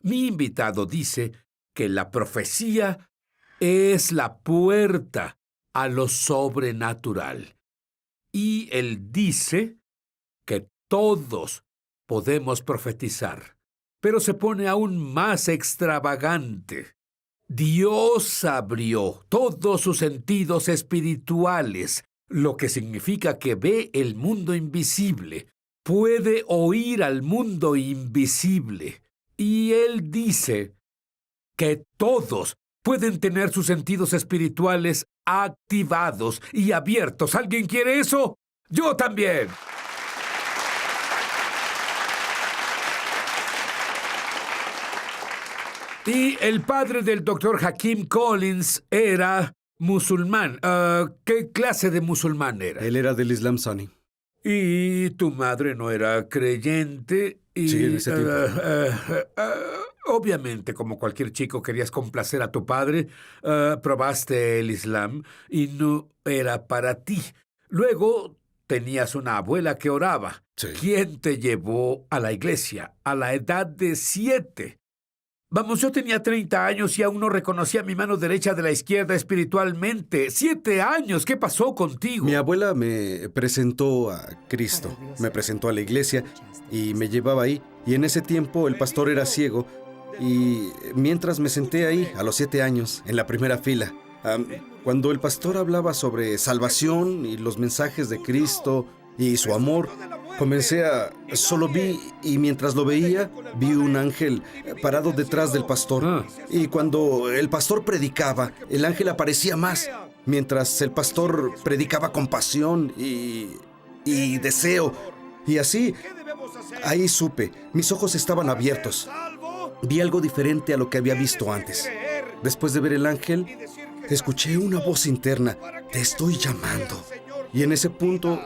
Mi invitado dice que la profecía es la puerta a lo sobrenatural. Y él dice que todos podemos profetizar, pero se pone aún más extravagante. Dios abrió todos sus sentidos espirituales, lo que significa que ve el mundo invisible, puede oír al mundo invisible. Y él dice que todos pueden tener sus sentidos espirituales activados y abiertos. ¿Alguien quiere eso? ¡Yo también! Y el padre del doctor Hakim Collins era musulmán. ¿Qué clase de musulmán era? Él era del Islam Sunni. Y tu madre no era creyente y... Sí, en ese tiempo. Obviamente, como cualquier chico, querías complacer a tu padre. Probaste el Islam y no era para ti. Luego tenías una abuela que oraba. Sí. ¿Quién te llevó a la iglesia a la edad de 7? Vamos, yo tenía 30 años y aún no reconocía mi mano derecha de la izquierda espiritualmente. 7 años, ¿qué pasó contigo? Mi abuela me presentó a Cristo, me presentó a la iglesia y me llevaba ahí. Y en ese tiempo el pastor era ciego y mientras me senté ahí, a los 7 años, en la primera fila, cuando el pastor hablaba sobre salvación y los mensajes de Cristo y su amor, solo vi, y mientras lo veía, vi un ángel parado detrás del pastor. Y cuando el pastor predicaba, el ángel aparecía más. Mientras el pastor predicaba con pasión y deseo. Y así, ahí supe, mis ojos estaban abiertos. Vi algo diferente a lo que había visto antes. Después de ver el ángel, escuché una voz interna: te estoy llamando. Y en ese punto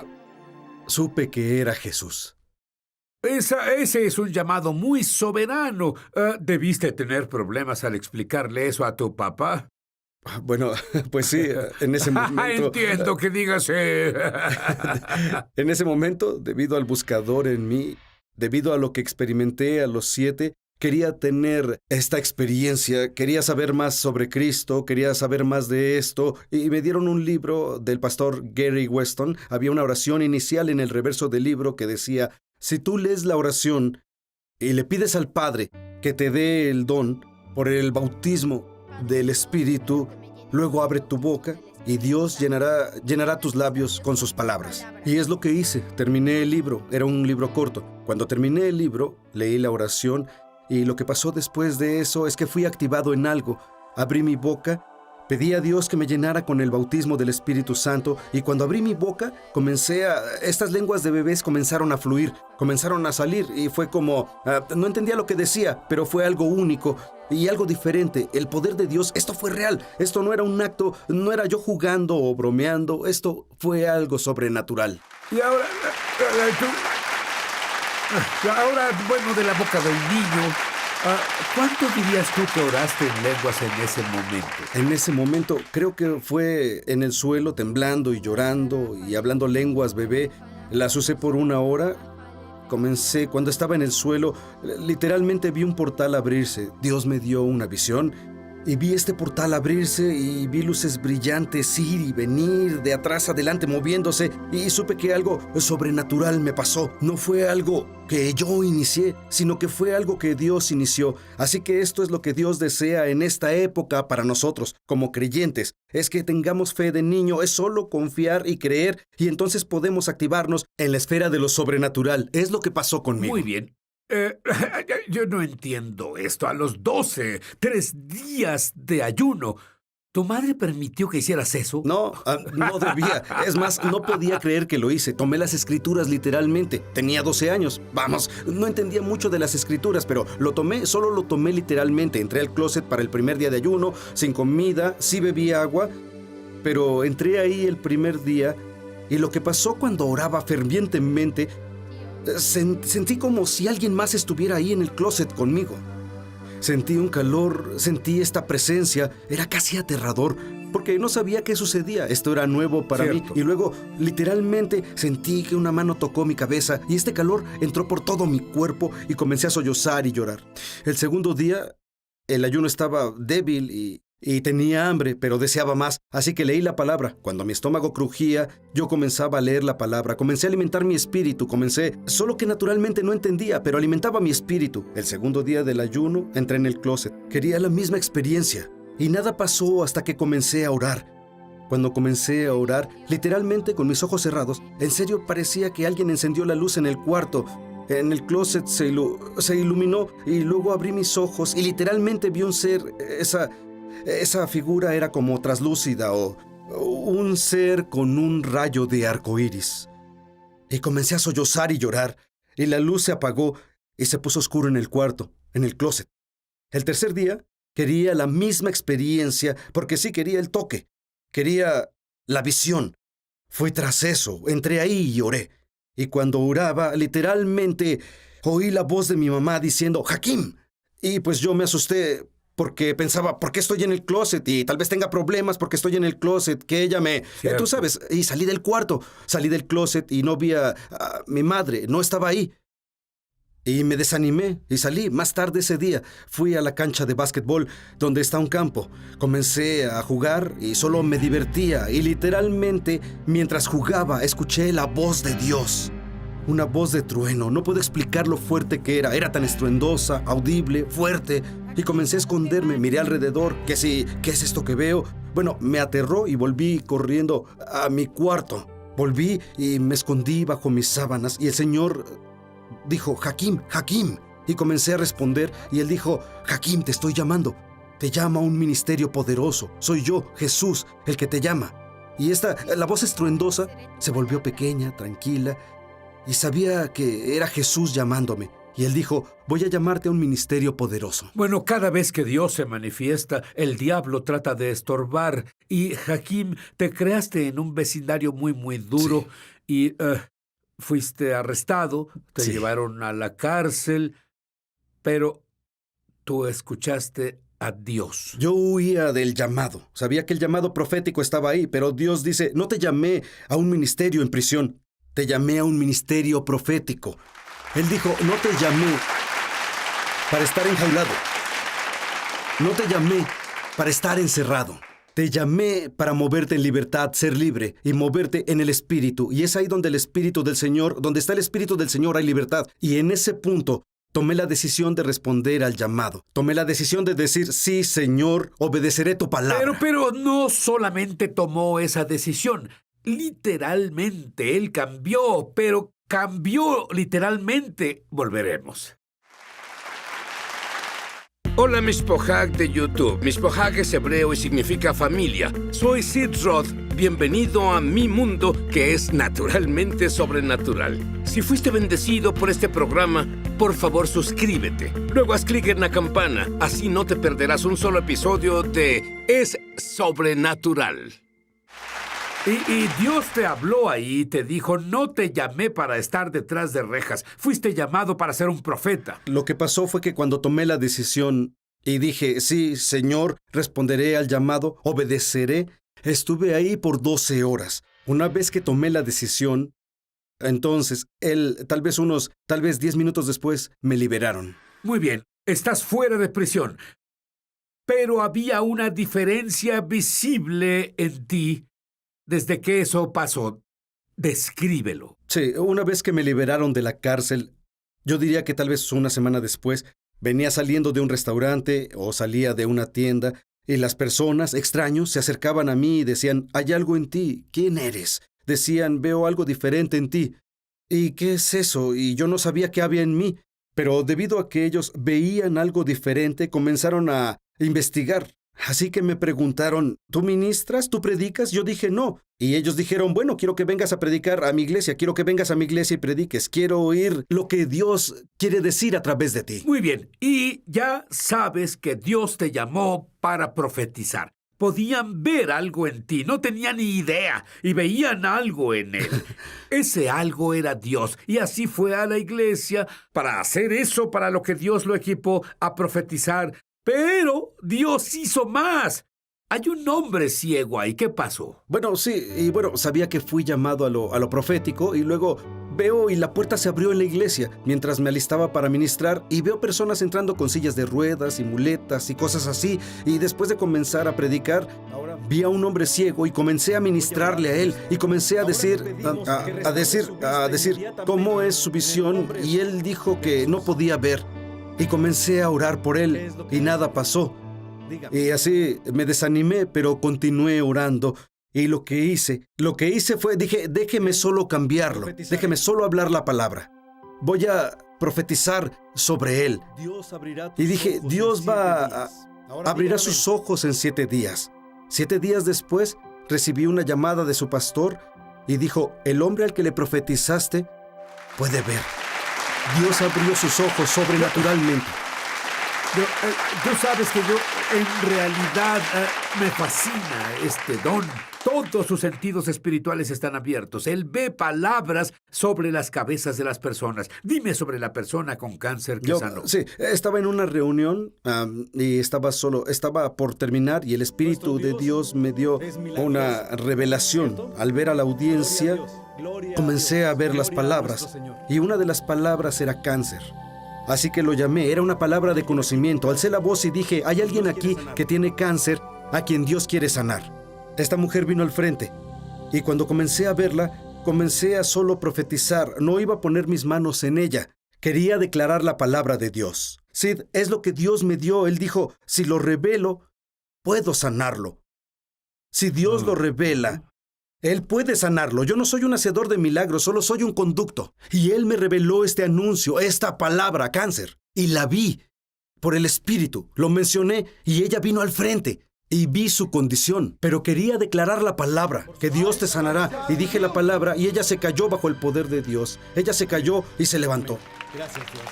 supe que era Jesús. Ese es un llamado muy soberano. ¿Debiste tener problemas al explicarle eso a tu papá? Bueno, pues sí, en ese momento... Entiendo que digas... En ese momento, debido al buscador en mí, debido a lo que experimenté a los 7, quería tener esta experiencia, quería saber más sobre Cristo, quería saber más de esto, y me dieron un libro del pastor Gary Weston. Había una oración inicial en el reverso del libro que decía: si tú lees la oración y le pides al Padre que te dé el don por el bautismo del Espíritu, luego abre tu boca y Dios llenará tus labios con sus palabras. Y es lo que hice. Terminé el libro, era un libro corto. Cuando terminé el libro, leí la oración. Y lo que pasó después de eso es que fui activado en algo. Abrí mi boca, pedí a Dios que me llenara con el bautismo del Espíritu Santo, y cuando abrí mi boca, estas lenguas de bebés comenzaron a fluir, comenzaron a salir, y fue como, no entendía lo que decía, pero fue algo único y algo diferente. El poder de Dios, esto fue real. Esto no era un acto, no era yo jugando o bromeando, esto fue algo sobrenatural. Y ahora, bueno, de la boca de un niño, ¿cuánto dirías tú que oraste en lenguas en ese momento? En ese momento, creo que fue en el suelo, temblando y llorando y hablando lenguas bebé. Las usé por 1 hora. Cuando estaba en el suelo, literalmente vi un portal abrirse. Dios me dio una visión. Y vi este portal abrirse y vi luces brillantes ir y venir, de atrás adelante moviéndose, y supe que algo sobrenatural me pasó. No fue algo que yo inicié, sino que fue algo que Dios inició. Así que esto es lo que Dios desea en esta época para nosotros, como creyentes. Es que tengamos fe de niño, es solo confiar y creer, y entonces podemos activarnos en la esfera de lo sobrenatural. Es lo que pasó conmigo. Muy bien. Yo no entiendo esto. A los 12, 3 días de ayuno, ¿tu madre permitió que hicieras eso? No, no debía. Es más, no podía creer que lo hice. Tomé las escrituras literalmente. Tenía 12 años. Vamos, no entendía mucho de las escrituras, pero solo lo tomé literalmente. Entré al closet para el primer día de ayuno, sin comida, sí bebí agua, pero entré ahí el primer día, y lo que pasó cuando oraba fervientemente, sentí como si alguien más estuviera ahí en el closet conmigo. Sentí un calor, sentí esta presencia, era casi aterrador. porque no sabía qué sucedía. Esto era nuevo para mí. Y luego, literalmente, sentí que una mano tocó mi cabeza y este calor entró por todo mi cuerpo y comencé a sollozar y llorar. El segundo día, el ayuno estaba débil y tenía hambre, pero deseaba más. Así que leí la palabra. Cuando mi estómago crujía, yo comenzaba a leer la palabra. Comencé a alimentar mi espíritu. Solo que naturalmente no entendía, pero alimentaba mi espíritu. El segundo día del ayuno, entré en el closet. Quería la misma experiencia. Y nada pasó hasta que comencé a orar. Cuando comencé a orar, literalmente con mis ojos cerrados, en serio parecía que alguien encendió la luz en el cuarto. En el closet se iluminó y luego abrí mis ojos y literalmente vi un ser. Esa figura era como traslúcida o un ser con un rayo de arco iris. Y comencé a sollozar y llorar, y la luz se apagó y se puso oscuro en el cuarto, en el closet. El tercer día, quería la misma experiencia porque sí quería el toque. Quería la visión. Fui tras eso, entré ahí y oré. Y cuando oraba, literalmente oí la voz de mi mamá diciendo, Hakim. Y pues yo me asusté porque pensaba, ¿por qué estoy en el closet? Y tal vez tenga problemas porque estoy en el closet, que ella me... tú sabes, y salí del cuarto, salí del closet y no vi a mi madre, no estaba ahí. Y me desanimé y salí. Más tarde ese día fui a la cancha de básquetbol donde está un campo. Comencé a jugar y solo me divertía. Y literalmente, mientras jugaba, escuché la voz de Dios. Una voz de trueno. No puedo explicar lo fuerte que era. Era tan estruendosa, audible, fuerte. Y comencé a esconderme. Miré alrededor. ¿Qué es esto que veo? Bueno, me aterró y volví corriendo a mi cuarto. Volví y me escondí bajo mis sábanas. Y el Señor dijo, Hakim, Hakim. Y comencé a responder y él dijo, Hakim, te estoy llamando. Te llama un ministerio poderoso. Soy yo, Jesús, el que te llama. Y la voz estruendosa se volvió pequeña, tranquila. Y sabía que era Jesús llamándome. Y él dijo, voy a llamarte a un ministerio poderoso. Bueno, cada vez que Dios se manifiesta, el diablo trata de estorbar. Y, Hakim, te creaste en un vecindario muy, muy duro. Sí. Y fuiste arrestado, te llevaron a la cárcel. Pero tú escuchaste a Dios. Yo huía del llamado. Sabía que el llamado profético estaba ahí. Pero Dios dice, no te llamé a un ministerio en prisión. Te llamé a un ministerio profético. Él dijo, no te llamé para estar enjaulado. No te llamé para estar encerrado. Te llamé para moverte en libertad, ser libre y moverte en el Espíritu. Y es ahí donde el Espíritu del Señor, donde está el Espíritu del Señor hay libertad. Y en ese punto tomé la decisión de responder al llamado. Tomé la decisión de decir, sí, Señor, obedeceré tu palabra. Pero no solamente tomó esa decisión. Literalmente, él cambió, pero cambió literalmente. Volveremos. Hola, Mishpohag de YouTube. Mishpohag es hebreo y significa familia. Soy Sid Roth. Bienvenido a mi mundo, que es naturalmente sobrenatural. Si fuiste bendecido por este programa, por favor suscríbete. Luego haz clic en la campana. Así no te perderás un solo episodio de Es Sobrenatural. Y Dios te habló ahí y te dijo, no te llamé para estar detrás de rejas. Fuiste llamado para ser un profeta. Lo que pasó fue que cuando tomé la decisión y dije, sí, Señor, responderé al llamado, obedeceré, estuve ahí por 12 horas. Una vez que tomé la decisión, entonces, tal vez 10 minutos después, me liberaron. Muy bien, estás fuera de prisión. Pero había una diferencia visible en ti desde que eso pasó. Descríbelo. Sí, una vez que me liberaron de la cárcel, yo diría que tal vez una semana después, venía saliendo de un restaurante o salía de una tienda y las personas, extraños, se acercaban a mí y decían, hay algo en ti, ¿quién eres? Decían, veo algo diferente en ti. ¿Y qué es eso? Y yo no sabía qué había en mí, pero debido a que ellos veían algo diferente, comenzaron a investigar. Así que me preguntaron, ¿tú ministras? ¿Tú predicas? Yo dije, no. Y ellos dijeron, bueno, quiero que vengas a predicar a mi iglesia. Quiero que vengas a mi iglesia y prediques. Quiero oír lo que Dios quiere decir a través de ti. Muy bien. Y ya sabes que Dios te llamó para profetizar. Podían ver algo en ti. No tenían ni idea. Y veían algo en él. Ese algo era Dios. Y así fue a la iglesia para hacer eso, para lo que Dios lo equipó a profetizar. Pero Dios hizo más. Hay un hombre ciego ahí. ¿Qué pasó? Bueno, sí, y bueno, sabía que fui llamado a lo profético y luego veo y la puerta se abrió en la iglesia mientras me alistaba para ministrar y veo personas entrando con sillas de ruedas y muletas y cosas así. Y después de comenzar a predicar, vi a un hombre ciego y comencé a ministrarle a él y comencé a decir cómo es su visión y él dijo que no podía ver. Y comencé a orar por él y nada pasó. Y así me desanimé, pero continué orando. Y lo que hice fue, dije, déjeme solo cambiarlo, déjeme solo hablar la palabra. Voy a profetizar sobre él. Y dije, Dios abrirá sus ojos en 7 días. 7 días después, recibí una llamada de su pastor y dijo, el hombre al que le profetizaste puede ver. Dios abrió sus ojos sobrenaturalmente. Tú sabes que yo, en realidad, me fascina este don. Todos sus sentidos espirituales están abiertos. Él ve palabras sobre las cabezas de las personas. Dime sobre la persona con cáncer que sanó. Sí, estaba en una reunión y estaba por terminar y el Espíritu de Dios me dio una revelación. Al ver a la audiencia, comencé a ver las palabras y una de las palabras era cáncer. Así que lo llamé, era una palabra de conocimiento. Alcé la voz y dije, hay alguien aquí que tiene cáncer a quien Dios quiere sanar. Esta mujer vino al frente y cuando comencé a verla, comencé a solo profetizar. No iba a poner mis manos en ella. Quería declarar la palabra de Dios. Sid, es lo que Dios me dio. Él dijo, si lo revelo, puedo sanarlo. Si Dios lo revela, Él puede sanarlo. Yo no soy un hacedor de milagros, solo soy un conducto. Y Él me reveló este anuncio, esta palabra, cáncer. Y la vi por el Espíritu. Lo mencioné y ella vino al frente. Y vi su condición, pero quería declarar la palabra, que Dios te sanará. Y dije la palabra y ella se cayó bajo el poder de Dios. Ella se cayó y se levantó. Gracias, Dios.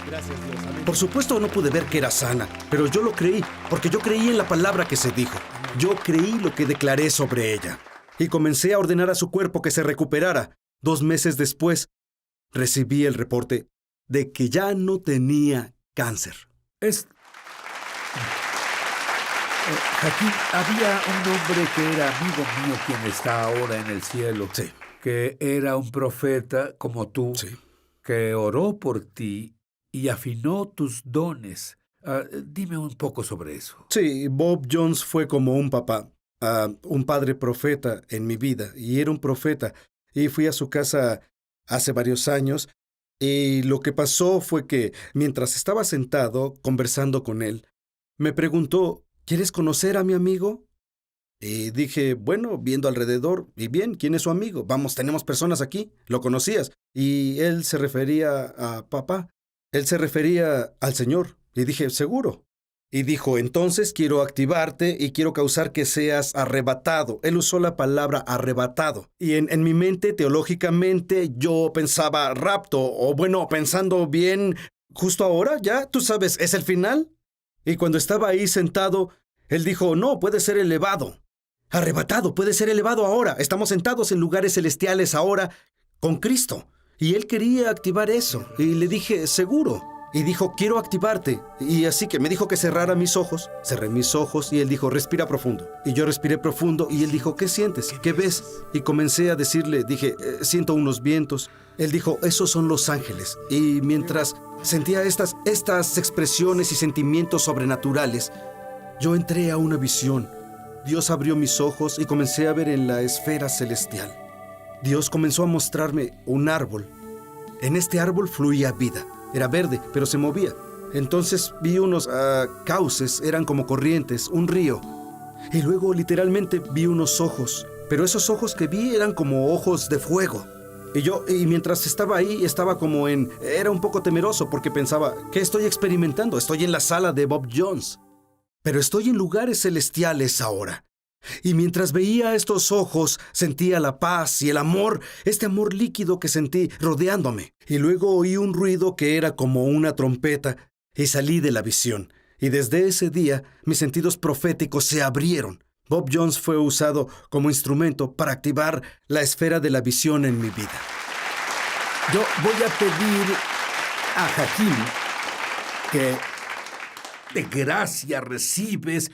Gracias, Dios. Amén. Por supuesto no pude ver que era sana, pero yo lo creí, porque yo creí en la palabra que se dijo. Yo creí lo que declaré sobre ella. Y comencé a ordenar a su cuerpo que se recuperara. 2 meses después, recibí el reporte de que ya no tenía cáncer. Joaquín, había un hombre que era amigo mío, quien está ahora en el cielo, Sí. que era un profeta como tú, Sí. que oró por ti y afinó tus dones. Dime un poco sobre eso. Sí, Bob Jones fue como un papá, un padre profeta en mi vida, y era un profeta. Y fui a su casa hace varios años, y lo que pasó fue que mientras estaba sentado conversando con él, me preguntó, ¿quieres conocer a mi amigo? Y dije, bueno, viendo alrededor, y bien, ¿quién es su amigo? Vamos, tenemos personas aquí, ¿lo conocías? Y él se refería a papá, él se refería al Señor. Y dije, seguro. Y dijo, entonces quiero activarte y quiero causar que seas arrebatado. Él usó la palabra arrebatado. Y en mi mente, teológicamente, yo pensaba rapto, o bueno, pensando bien, justo ahora, ya, tú sabes, ¿es el final? Y cuando estaba ahí sentado, él dijo, no, puede ser elevado. Arrebatado, puede ser elevado ahora. Estamos sentados en lugares celestiales ahora con Cristo. Y él quería activar eso. Y le dije, seguro. Y dijo, quiero activarte. Y así que me dijo que cerrara mis ojos. Cerré mis ojos y él dijo, respira profundo. Y yo respiré profundo y él dijo, ¿qué sientes? ¿Qué ves? Y comencé a decirle, dije, siento unos vientos. Él dijo, esos son los ángeles. Y mientras sentía estas expresiones y sentimientos sobrenaturales, yo entré a una visión. Dios abrió mis ojos y comencé a ver en la esfera celestial. Dios comenzó a mostrarme un árbol. En este árbol fluía vida. Era verde, pero se movía. Entonces vi unos cauces, eran como corrientes, un río. Y luego literalmente vi unos ojos. Pero esos ojos que vi eran como ojos de fuego. Y mientras estaba ahí, era un poco temeroso porque pensaba, ¿qué estoy experimentando? Estoy en la sala de Bob Jones. Pero estoy en lugares celestiales ahora. Y mientras veía estos ojos, sentía la paz y el amor, este amor líquido que sentí rodeándome. Y luego oí un ruido que era como una trompeta y salí de la visión. Y desde ese día, mis sentidos proféticos se abrieron. Bob Jones fue usado como instrumento para activar la esfera de la visión en mi vida. Yo voy a pedir a Joaquín que de gracia recibes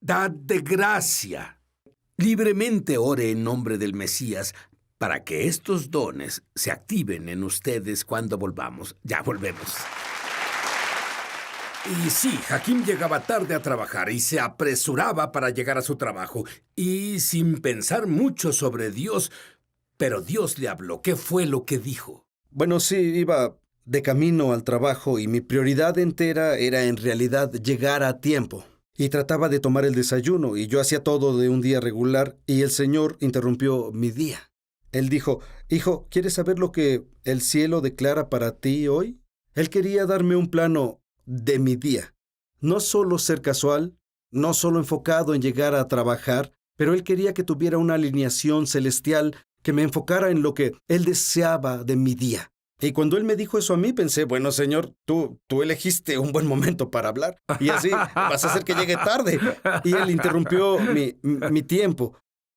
dad de gracia. Libremente ore en nombre del Mesías para que estos dones se activen en ustedes cuando volvamos. Ya volvemos. Y sí, Hakim llegaba tarde a trabajar y se apresuraba para llegar a su trabajo. Y sin pensar mucho sobre Dios, pero Dios le habló. ¿Qué fue lo que dijo? Bueno, sí, iba de camino al trabajo y mi prioridad entera era en realidad llegar a tiempo. Y trataba de tomar el desayuno y yo hacía todo de un día regular y el Señor interrumpió mi día. Él dijo, hijo, ¿quieres saber lo que el cielo declara para ti hoy? Él quería darme un plano de mi día. No solo ser casual, no solo enfocado en llegar a trabajar, pero Él quería que tuviera una alineación celestial que me enfocara en lo que Él deseaba de mi día. Y cuando Él me dijo eso a mí, pensé, bueno, Señor, tú elegiste un buen momento para hablar y así vas a hacer que llegue tarde. Y Él interrumpió mi tiempo.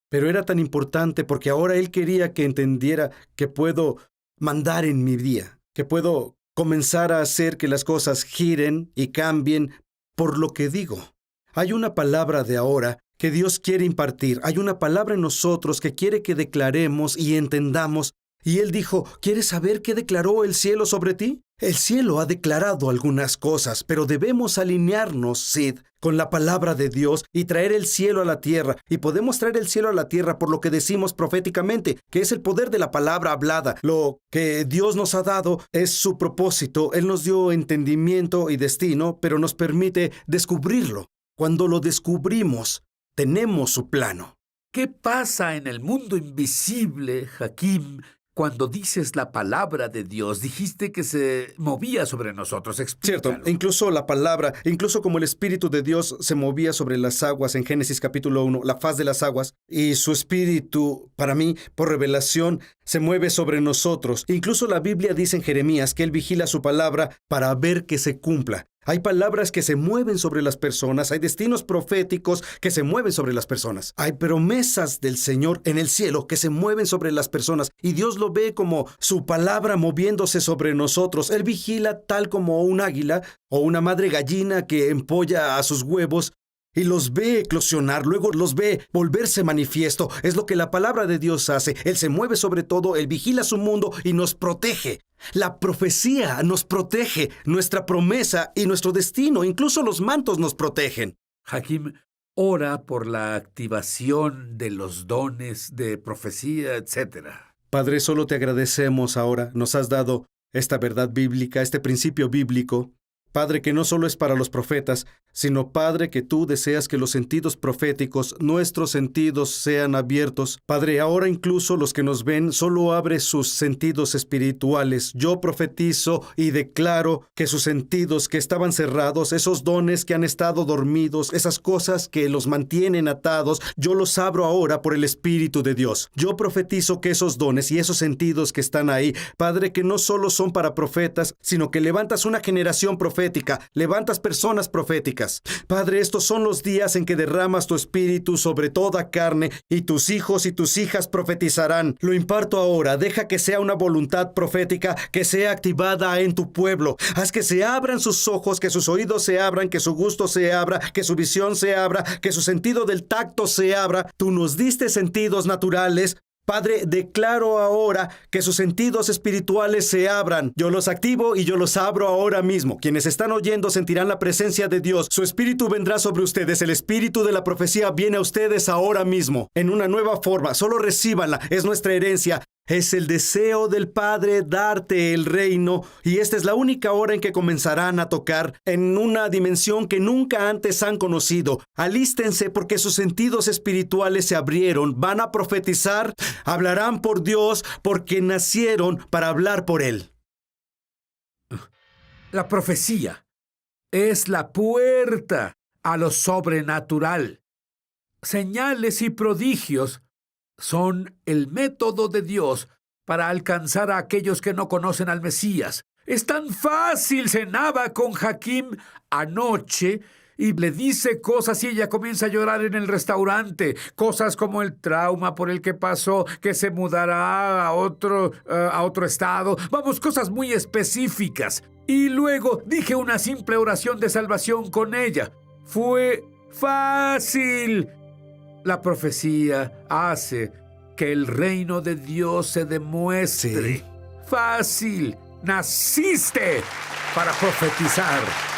Pero era tan importante porque ahora Él quería que entendiera que puedo mandar en mi día, que puedo comenzar a hacer que las cosas giren y cambien por lo que digo. Hay una palabra de ahora que Dios quiere impartir. Hay una palabra en nosotros que quiere que declaremos y entendamos. Y Él dijo, ¿quieres saber qué declaró el cielo sobre ti? El cielo ha declarado algunas cosas, pero debemos alinearnos, Sid, con la palabra de Dios y traer el cielo a la tierra. Y podemos traer el cielo a la tierra por lo que decimos proféticamente, que es el poder de la palabra hablada. Lo que Dios nos ha dado es su propósito. Él nos dio entendimiento y destino, pero nos permite descubrirlo. Cuando lo descubrimos, tenemos su plano. ¿Qué pasa en el mundo invisible, Hakim, cuando dices la palabra de Dios? Dijiste que se movía sobre nosotros. Explícalo. Cierto, incluso la palabra, incluso como el Espíritu de Dios se movía sobre las aguas en Génesis capítulo 1, la faz de las aguas, y su Espíritu, para mí, por revelación, se mueve sobre nosotros. Incluso la Biblia dice en Jeremías que Él vigila su palabra para ver que se cumpla. Hay palabras que se mueven sobre las personas, hay destinos proféticos que se mueven sobre las personas. Hay promesas del Señor en el cielo que se mueven sobre las personas y Dios lo ve como su palabra moviéndose sobre nosotros. Él vigila tal como un águila o una madre gallina que empolla a sus huevos y los ve eclosionar, luego los ve volverse manifiesto. Es lo que la palabra de Dios hace. Él se mueve sobre todo, Él vigila su mundo y nos protege. La profecía nos protege, nuestra promesa y nuestro destino, incluso los mantos nos protegen. Hakim, ora por la activación de los dones de profecía, etc. Padre, solo te agradecemos ahora. Nos has dado esta verdad bíblica, este principio bíblico. Padre, que no solo es para los profetas, sino, Padre, que tú deseas que los sentidos proféticos, nuestros sentidos, sean abiertos. Padre, ahora incluso los que nos ven, solo abre sus sentidos espirituales. Yo profetizo y declaro que sus sentidos que estaban cerrados, esos dones que han estado dormidos, esas cosas que los mantienen atados, yo los abro ahora por el Espíritu de Dios. Yo profetizo que esos dones y esos sentidos que están ahí, Padre, que no solo son para profetas, sino que levantas una generación profética, levantas personas proféticas. Padre, estos son los días en que derramas tu espíritu sobre toda carne y tus hijos y tus hijas profetizarán. Lo imparto ahora. Deja que sea una voluntad profética que sea activada en tu pueblo. Haz que se abran sus ojos, que sus oídos se abran, que su gusto se abra, que su visión se abra, que su sentido del tacto se abra. Tú nos diste sentidos naturales. Padre, declaro ahora que sus sentidos espirituales se abran. Yo los activo y yo los abro ahora mismo. Quienes están oyendo sentirán la presencia de Dios. Su espíritu vendrá sobre ustedes. El espíritu de la profecía viene a ustedes ahora mismo, en una nueva forma. Solo recíbanla. Es nuestra herencia. Es el deseo del Padre darte el reino, y esta es la única hora en que comenzarán a tocar en una dimensión que nunca antes han conocido. Alístense porque sus sentidos espirituales se abrieron. Van a profetizar, hablarán por Dios porque nacieron para hablar por Él. La profecía es la puerta a lo sobrenatural. Señales y prodigios son el método de Dios para alcanzar a aquellos que no conocen al Mesías. Es tan fácil. Cenaba con Hakim anoche y le dice cosas y ella comienza a llorar en el restaurante. Cosas como el trauma por el que pasó, que se mudará a otro estado. Vamos, cosas muy específicas. Y luego dije una simple oración de salvación con ella. Fue Fácil. La profecía hace que el reino de Dios se demuestre. Sí. Fácil. Naciste para profetizar.